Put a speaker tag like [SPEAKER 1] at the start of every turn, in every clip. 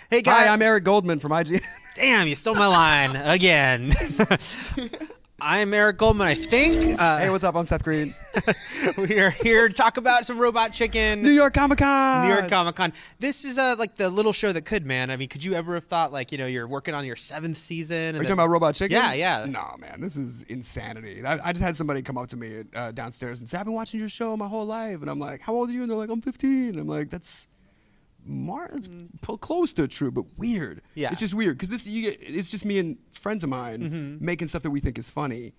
[SPEAKER 1] Hey, guys.
[SPEAKER 2] Hi, I'm Eric Goldman from IGN.
[SPEAKER 1] Damn, you stole my line again. I'm Eric Goldman, I think.
[SPEAKER 2] Hey, what's up? I'm Seth Green.
[SPEAKER 1] We are here to talk about some Robot Chicken.
[SPEAKER 2] New York Comic Con.
[SPEAKER 1] New York Comic Con. This is like the little show that could, man. I mean, could you ever have thought, like, you know, you're working on your 7th season?
[SPEAKER 2] Are you talking about Robot Chicken?
[SPEAKER 1] Yeah, yeah.
[SPEAKER 2] No, man, this is insanity. I just had somebody come up to me downstairs and say, I've been watching your show my whole life. And I'm like, how old are you? And they're like, I'm 15. And I'm like, that's close to true, but weird.
[SPEAKER 1] Yeah.
[SPEAKER 2] It's just weird because it's just me and friends of mine making stuff that we think is funny.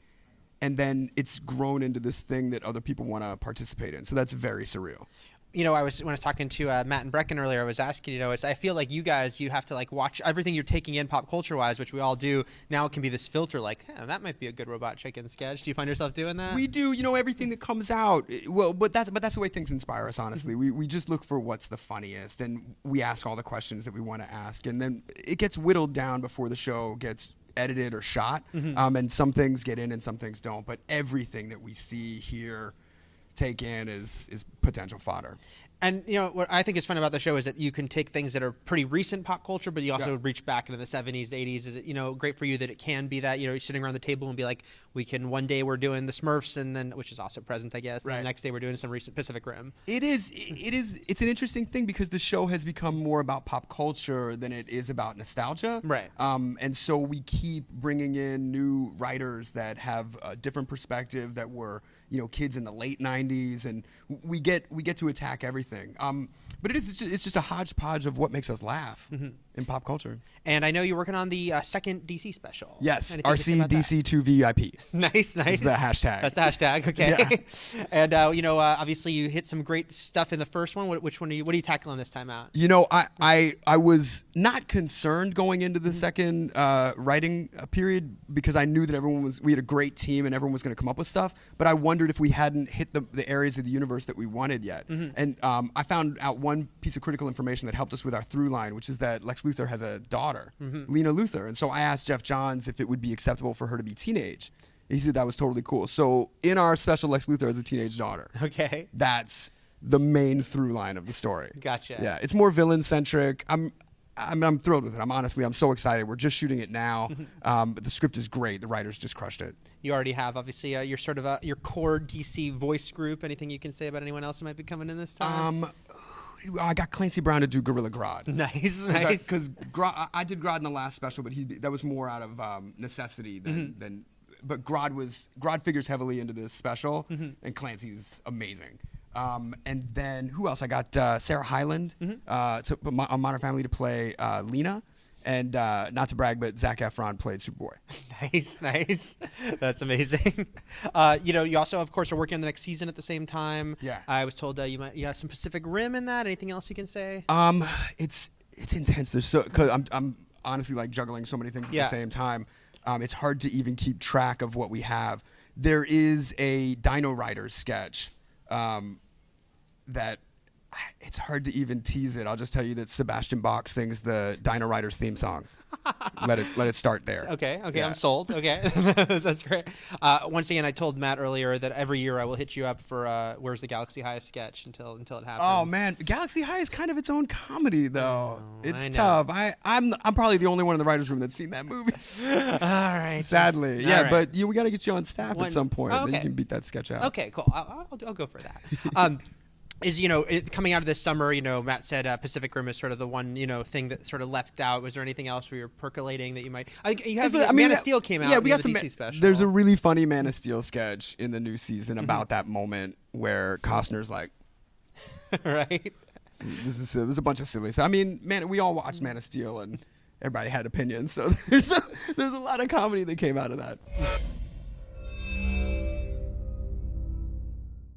[SPEAKER 2] And then it's grown into this thing that other people want to participate in. So that's very surreal.
[SPEAKER 1] You know, when I was talking to Matt and Brecken earlier, I was asking, you know, I feel like you guys, you have to like watch everything you're taking in pop culture wise, which we all do. Now it can be this filter like, that might be a good Robot Chicken sketch. Do you find yourself doing that?
[SPEAKER 2] We do, you know, everything that comes out. Well, but that's the way things inspire us, honestly. We just look for what's the funniest, and we ask all the questions that we want to ask. And then it gets whittled down before the show gets edited or shot. And some things get in and some things don't. But everything that we see here, take in is potential fodder.
[SPEAKER 1] And, you know, what I think is fun about the show is that you can take things that are pretty recent pop culture, but you also reach back into the 70s, 80s. Is it, you know, great for you that it can be that, you know, you're sitting around the table and be like, one day we're doing the Smurfs, and then, which is also present, I guess. Right. And the next day we're doing some recent Pacific Rim.
[SPEAKER 2] It's an interesting thing because the show has become more about pop culture than it is about nostalgia.
[SPEAKER 1] Right.
[SPEAKER 2] And so we keep bringing in new writers that have a different perspective, that were, you know, kids in the late 90s, and we get to attack everything. But it's just a hodgepodge of what makes us laugh in pop culture.
[SPEAKER 1] And I know you're working on the second DC special.
[SPEAKER 2] Yes, RCDC2VIP.
[SPEAKER 1] Nice.
[SPEAKER 2] Is the hashtag.
[SPEAKER 1] That's the hashtag. Okay.
[SPEAKER 2] Yeah.
[SPEAKER 1] And you know, obviously you hit some great stuff in the first one. What are you tackling this time out?
[SPEAKER 2] You know, I was not concerned going into the second writing period because I knew that we had a great team and everyone was going to come up with stuff. But I wondered if we hadn't hit the areas of the universe that we wanted yet. And I found out one piece of critical information that helped us with our through line, which is that Lex Luthor has a daughter, Lena Luthor. And so I asked Jeff Johns if it would be acceptable for her to be teenage. He said that was totally cool. So in our special, Lex Luthor has a teenage daughter.
[SPEAKER 1] Okay.
[SPEAKER 2] That's the main through line of the story.
[SPEAKER 1] Gotcha.
[SPEAKER 2] Yeah, it's more villain centric. I'm thrilled with it. I'm so excited. We're just shooting it now. But the script is great. The writers just crushed it.
[SPEAKER 1] You already have, obviously, your sort of your core DC voice group. Anything you can say about anyone else that might be coming in this time?
[SPEAKER 2] I got Clancy Brown to do Gorilla Grodd.
[SPEAKER 1] Nice.
[SPEAKER 2] Because I did Grodd in the last special, but that was more out of necessity than. But Grodd figures heavily into this special, and Clancy's amazing. And then who else? I got Sarah Hyland on Modern Family to play Lena. And not to brag, but Zac Efron played Superboy.
[SPEAKER 1] Nice. That's amazing. You know, you also, of course, are working on the next season at the same time.
[SPEAKER 2] Yeah.
[SPEAKER 1] I was told you have some Pacific Rim in that. Anything else you can say?
[SPEAKER 2] It's intense. Because I'm honestly like juggling so many things at the same time. It's hard to even keep track of what we have. There is a Dino Riders sketch that. It's hard to even tease it. I'll just tell you that Sebastian Bach sings the Dino Riders theme song. Let it start there.
[SPEAKER 1] Okay,
[SPEAKER 2] yeah.
[SPEAKER 1] I'm sold. Okay, that's great. Once again, I told Matt earlier that every year I will hit you up for Where's the Galaxy High sketch until it happens.
[SPEAKER 2] Oh man, Galaxy High is kind of its own comedy though. It's tough. I'm probably the only one in the writers' room that's seen that movie.
[SPEAKER 1] All right.
[SPEAKER 2] Sadly, yeah,
[SPEAKER 1] right.
[SPEAKER 2] But we got to get you on staff at some point. Then you can beat that sketch out.
[SPEAKER 1] Okay, cool. I'll go for that. Is, you know, coming out of this summer, you know, Matt said Pacific Rim is sort of the one, you know, thing that sort of left out. Was there anything else where you're percolating that you might? Man of Steel came out.
[SPEAKER 2] Yeah, we got
[SPEAKER 1] the
[SPEAKER 2] some
[SPEAKER 1] DC special.
[SPEAKER 2] There's a really funny Man of Steel sketch in the new season about that moment where Costner's like,
[SPEAKER 1] right.
[SPEAKER 2] This is a bunch of silly stuff. I mean, man, we all watched Man of Steel and everybody had opinions, so there's a lot of comedy that came out of that.